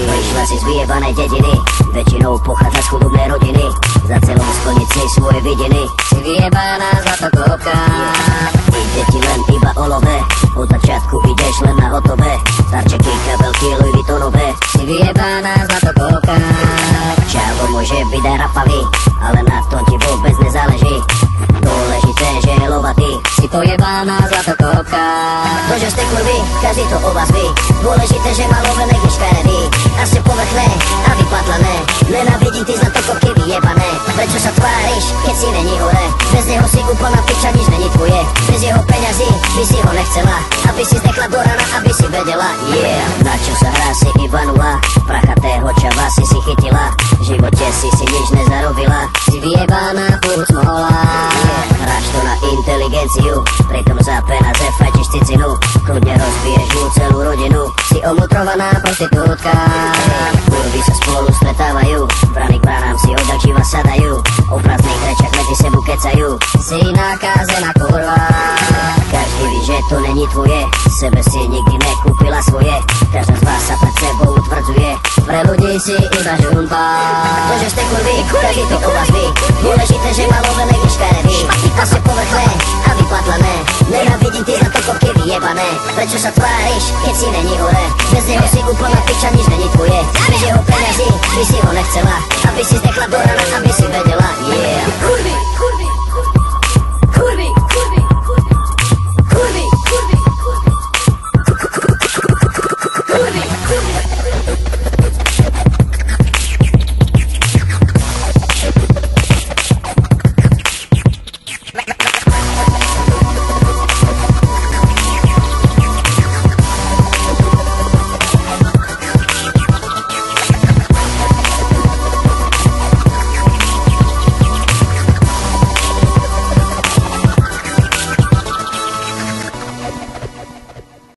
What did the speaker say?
Prišla si z vyjebanej dediny, väčšinou pochádza z chudobnej rodiny. Za celom splniť si svoje vidiny. Si vyjebaná zlatokopka, ide ti len iba o love. Od začiatku ideš len na hotové. Darčeky, kabelky, Louis Vuittonové. Si vyjebaná zlatokopka. Čavo môže byť aj rapavý, ale na tom ti vôbec nezáleží. Dôležité, že je lovatý. Si pojebaná zlatokopka. To, že ste kurvy, každý to o vás ví. Dôležité, že má lovené škaredý. A ste povrchné a vypatlané. Nenávidím ty zlatokopky vyjebané. Prečo sa tváriš, keď si není hore? Bez neho si úplná piča, nič není tvoje. Bez jeho peňazí by si ho nechcela. Aby si zdechla do rana, aby si vedela. Yeah, na čo sa hrá si iba nula. Prachatého čava si chytila. V živote si nič nezarobila. Si vyjebaná, furt smola. Hráš to na inteligenciu, pritom za peniaze fajčiš cicinu. Kľudne rozbiješ mu celú rodinu. Si omutrovaná prostitútka. Kurvy sa spolu stretávajú, brany k branám si odak živa sadajú. O prázdnych rečach medzi sebu kecajú. Si nakázená kurva. Každý ví, že to není tvoje. Sebe si nikdy nekúpila svoje. Každá z vás sa pred sebou utvrdzuje. Pre ľudí si iba žumpa. To, že ste kurvy, každý to o vás ví. Dôležité, že má lovené škaredý. A ste povrchné a vypatlané. Nenávidím ty zlatokopky vyjebané. Prečo sa tváriš, keď si není hore? Bez neho si úplná piča, nič není tvoje. Bez jeho peňazí by si ho nechcela. Aby si zdechla do rana, aby si vedela. Yeah. Kurvy, kurvy.